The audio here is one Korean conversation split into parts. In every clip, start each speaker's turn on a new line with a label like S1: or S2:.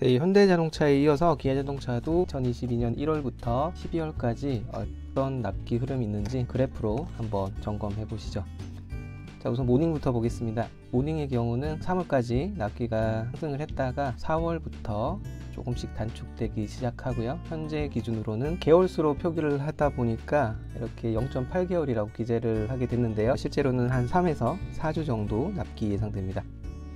S1: 네, 현대자동차에 이어서 기아자동차도 2022년 1월부터 12월까지 어떤 납기 흐름이 있는지 그래프로 한번 점검해 보시죠. 자, 우선 모닝부터 보겠습니다. 모닝의 경우는 3월까지 납기가 상승을 했다가 4월부터 조금씩 단축되기 시작하고요. 현재 기준으로는 개월수로 표기를 하다 보니까 이렇게 0.8개월이라고 기재를 하게 됐는데요. 실제로는 한 3에서 4주 정도 납기 예상됩니다.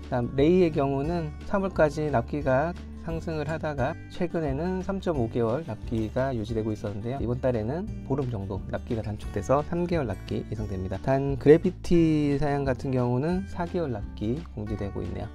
S1: 다음 레이의 경우는 3월까지 납기가 상승을 하다가 최근에는 3.5개월 납기가 유지되고 있었는데요. 이번 달에는 보름 정도 납기가 단축돼서 3개월 납기 예상됩니다. 단 그래비티 사양 같은 경우는 4개월 납기 공지되고 있네요.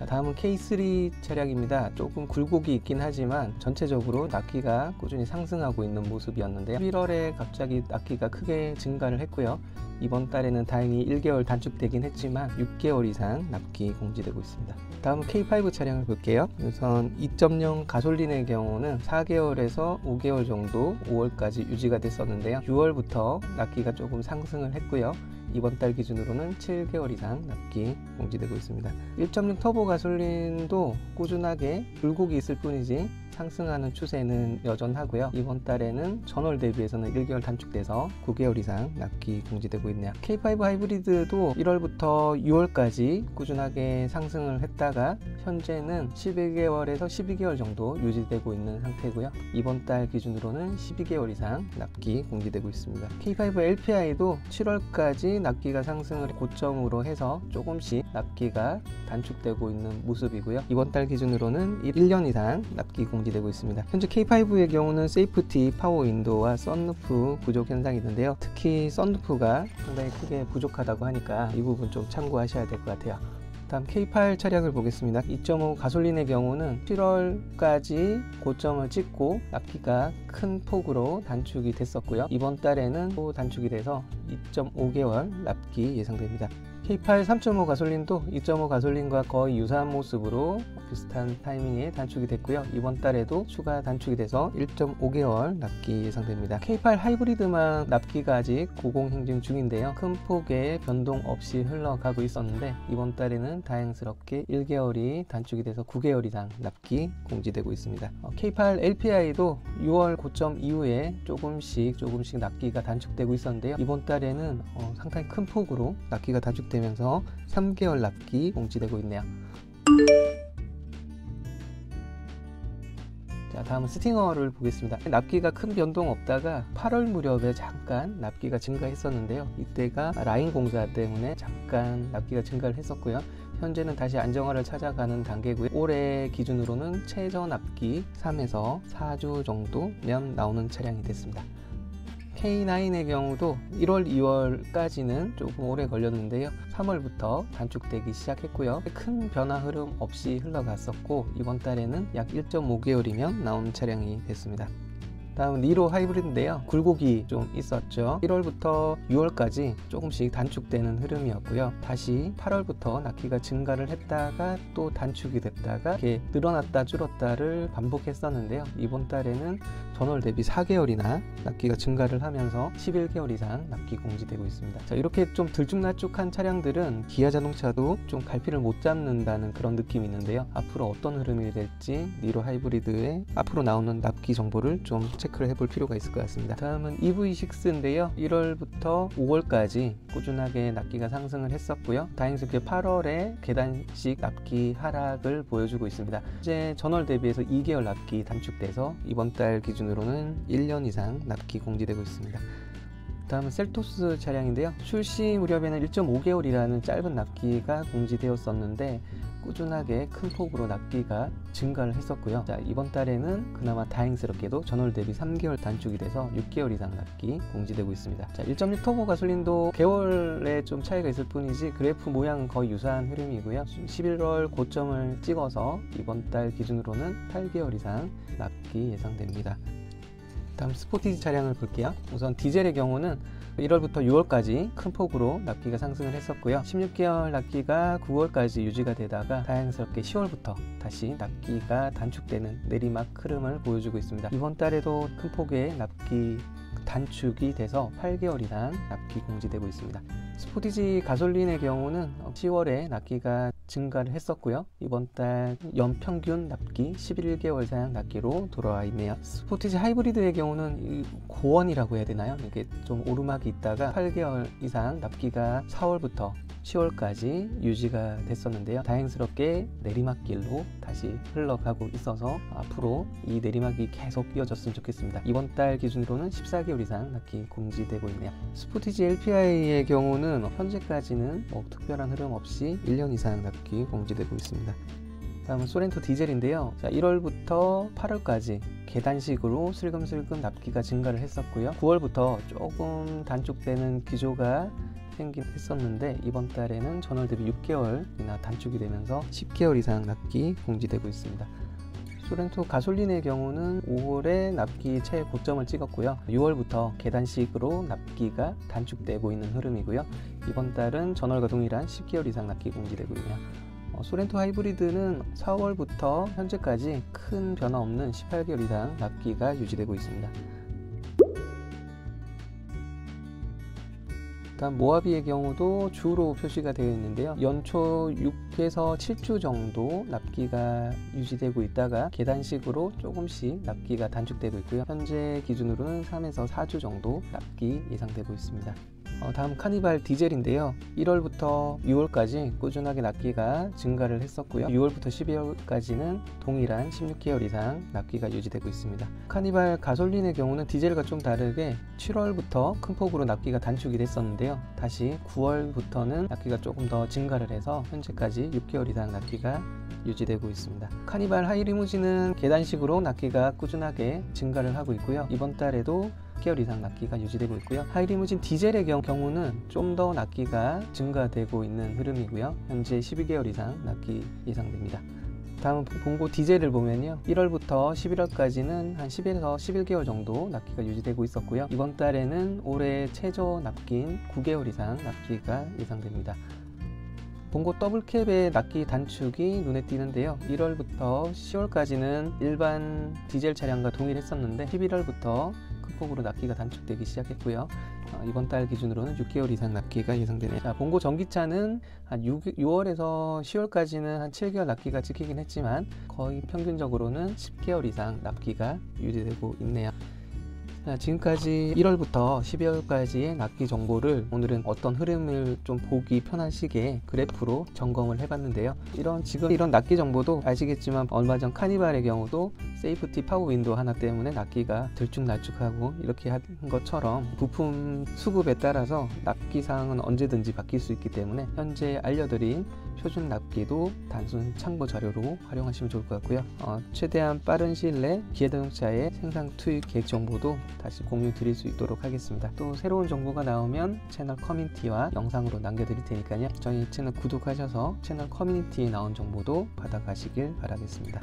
S1: 다음은 K3 차량입니다. 조금 굴곡이 있긴 하지만 전체적으로 납기가 꾸준히 상승하고 있는 모습이었는데요. 11월에 갑자기 납기가 크게 증가를 했고요. 이번 달에는 다행히 1개월 단축되긴 했지만 6개월 이상 납기 공지되고 있습니다. 다음은 K5 차량을 볼게요. 우선 2.0 가솔린의 경우는 4개월에서 5개월 정도 5월까지 유지가 됐었는데요. 6월부터 납기가 조금 상승을 했고요. 이번 달 기준으로는 7개월 이상 납기 공지되고 있습니다. 1.6 터보 가솔린도 꾸준하게 굴곡이 있을 뿐이지 상승하는 추세는 여전하고요. 이번 달에는 전월 대비해서는 1개월 단축돼서 9개월 이상 납기 공지되고 있네요. K5 하이브리드도 1월부터 6월까지 꾸준하게 상승을 했다가 현재는 11개월에서 12개월 정도 유지되고 있는 상태고요. 이번 달 기준으로는 12개월 이상 납기 공지되고 있습니다. K5 LPI도 7월까지 납기가 상승을 고점으로 해서 조금씩 납기가 단축되고 있는 모습이고요. 이번 달 기준으로는 1년 이상 납기 공지되고 있습니다. 현재 K5의 경우는 세이프티, 파워 윈도우와 썬루프 부족 현상이 있는데요. 특히 썬루프가 상당히 크게 부족하다고 하니까 이 부분 좀 참고하셔야 될 것 같아요. 다음 K8 차량을 보겠습니다. 2.5 가솔린의 경우는 7월까지 고점을 찍고 납기가 큰 폭으로 단축이 됐었고요. 이번 달에는 또 단축이 돼서 2.5개월 납기 예상됩니다. K8 3.5 가솔린도 2.5 가솔린과 거의 유사한 모습으로 비슷한 타이밍에 단축이 됐고요. 이번 달에도 추가 단축이 돼서 1.5개월 납기 예상됩니다. K8 하이브리드만 납기가 아직 고공행진 중인데요. 큰 폭의 변동 없이 흘러가고 있었는데 이번 달에는 다행스럽게 1개월이 단축이 돼서 9개월 이상 납기 공지되고 있습니다. K8 LPI도 6월 고점 이후에 조금씩 납기가 단축되고 있었는데요. 이번 달에는 상당히 큰 폭으로 납기가 단축되면서 3개월 납기 공지되고 있네요. 자, 다음은 스팅어를 보겠습니다. 납기가 큰 변동 없다가 8월 무렵에 잠깐 납기가 증가했었는데요. 이때가 라인 공사 때문에 잠깐 납기가 증가를 했었고요. 현재는 다시 안정화를 찾아가는 단계고요. 올해 기준으로는 최저 납기 3에서 4주 정도면 나오는 차량이 됐습니다. K9의 경우도 1월, 2월까지는 조금 오래 걸렸는데요. 3월부터 단축되기 시작했고요. 큰 변화 흐름 없이 흘러갔었고 이번 달에는 약 1.5개월이면 나온 차량이 됐습니다. 다음은 니로 하이브리드인데요. 굴곡이 좀 있었죠. 1월부터 6월까지 조금씩 단축되는 흐름이었고요. 다시 8월부터 납기가 증가를 했다가 또 단축이 됐다가 이렇게 늘어났다 줄었다를 반복했었는데요. 이번 달에는 전월 대비 4개월이나 납기가 증가를 하면서 11개월 이상 납기 공지되고 있습니다. 자, 이렇게 좀 들쭉날쭉한 차량들은 기아자동차도 좀 갈피를 못 잡는다는 그런 느낌이 있는데요. 앞으로 어떤 흐름이 될지 니로 하이브리드의 앞으로 나오는 납기 정보를 좀 체크를 해볼 필요가 있을 것 같습니다. 다음은 EV6인데요. 1월부터 5월까지 꾸준하게 납기가 상승을 했었고요. 다행스럽게 8월에 계단식 납기 하락을 보여주고 있습니다. 현재 전월 대비해서 2개월 납기 단축돼서 이번 달 기준으로는 1년 이상 납기 공지되고 있습니다. 다음은 셀토스 차량인데요. 출시 무렵에는 1.5개월이라는 짧은 납기가 공지되었었는데 꾸준하게 큰 폭으로 납기가 증가를 했었고요. 자, 이번 달에는 그나마 다행스럽게도 전월 대비 3개월 단축이 돼서 6개월 이상 납기 공지되고 있습니다. 자, 1.6 터보 가솔린도 개월에 좀 차이가 있을 뿐이지 그래프 모양은 거의 유사한 흐름이고요. 11월 고점을 찍어서 이번 달 기준으로는 8개월 이상 납기 예상됩니다. 다음 스포티지 차량을 볼게요. 우선 디젤의 경우는 1월부터 6월까지 큰 폭으로 납기가 상승을 했었고요. 16개월 납기가 9월까지 유지가 되다가 다행스럽게 10월부터 다시 납기가 단축되는 내리막 흐름을 보여주고 있습니다. 이번 달에도 큰 폭의 납기 단축이 돼서 8개월 이상 납기 공지되고 있습니다. 스포티지 가솔린의 경우는 10월에 납기가 증가를 했었고요. 이번 달 연평균 납기 11개월 사양 납기로 돌아와 있네요. 스포티지 하이브리드의 경우는 고원이라고 해야 되나요? 이게 좀 오르막이 있다가 8개월 이상 납기가 4월부터 10월까지 유지가 됐었는데요. 다행스럽게 내리막길로 다시 흘러가고 있어서 앞으로 이 내리막이 계속 이어졌으면 좋겠습니다. 이번 달 기준으로는 14개월 이상 납기 공지되고 있네요. 스포티지 LPI의 경우는 현재까지는 특별한 흐름 없이 1년 이상 납기 공지되고 있습니다. 다음은 소렌토 디젤인데요. 자, 1월부터 8월까지 계단식으로 슬금슬금 납기가 증가를 했었고요. 9월부터 조금 단축되는 기조가 생긴 했었는데 이번 달에는 전월 대비 6개월이나 단축이 되면서 10개월 이상 납기 공지되고 있습니다. 소렌토 가솔린의 경우는 5월에 납기 최고 고점을 찍었고요. 6월부터 계단식으로 납기가 단축되고 있는 흐름이고요. 이번 달은 전월과 동일한 10개월 이상 납기 공지되고 있네요. 소렌토 하이브리드는 4월부터 현재까지 큰 변화 없는 18개월 이상 납기가 유지되고 있습니다. 다음 모하비의 경우도 주로 표시가 되어 있는데요. 연초 6에서 7주 정도 납기가 유지되고 있다가 계단식으로 조금씩 납기가 단축되고 있고요. 현재 기준으로는 3에서 4주 정도 납기 예상되고 있습니다. 다음 카니발 디젤인데요. 1월부터 6월까지 꾸준하게 납기가 증가를 했었고요. 6월부터 12월까지는 동일한 16개월 이상 납기가 유지되고 있습니다. 카니발 가솔린의 경우는 디젤과 좀 다르게 7월부터 큰 폭으로 납기가 단축이 됐었는데요. 다시 9월부터는 납기가 조금 더 증가를 해서 현재까지 6개월 이상 납기가 유지되고 있습니다. 카니발 하이리무진은 계단식으로 납기가 꾸준하게 증가를 하고 있고요. 이번 달에도 10개월 이상 납기가 유지되고 있고요. 하이리무진 디젤의 경우는 좀 더 납기가 증가되고 있는 흐름이고요. 현재 12개월 이상 납기 예상됩니다. 다음 봉고 디젤을 보면요. 1월부터 11월까지는 한 10에서 11개월 정도 납기가 유지되고 있었고요. 이번 달에는 올해 최저 납기인 9개월 이상 납기가 예상됩니다. 봉고 더블캡의 납기 단축이 눈에 띄는데요. 1월부터 10월까지는 일반 디젤 차량과 동일했었는데 11월부터 큰 폭으로 납기가 단축되기 시작했고요. 이번 달 기준으로는 6개월 이상 납기가 예상되네요. 자, 봉고 전기차는 한 6월에서 10월까지는 한 7개월 납기가 찍히긴 했지만 거의 평균적으로는 10개월 이상 납기가 유지되고 있네요. 지금까지 1월부터 12월까지의 납기 정보를 오늘은 어떤 흐름을 좀 보기 편하시게 그래프로 점검을 해봤는데요. 지금 이런 납기 정보도 아시겠지만 얼마 전 카니발의 경우도 세이프티 파워 윈도우 하나 때문에 납기가 들쭉날쭉하고 이렇게 한 것처럼 부품 수급에 따라서 납기 사항은 언제든지 바뀔 수 있기 때문에 현재 알려드린 표준 납기도 단순 참고 자료로 활용하시면 좋을 것 같고요. 최대한 빠른 시일 내 기아자동차의 생산 투입 계획 정보도 다시 공유 드릴 수 있도록 하겠습니다. 또 새로운 정보가 나오면 채널 커뮤니티와 영상으로 남겨드릴 테니까요. 저희 채널 구독하셔서 채널 커뮤니티에 나온 정보도 받아가시길 바라겠습니다.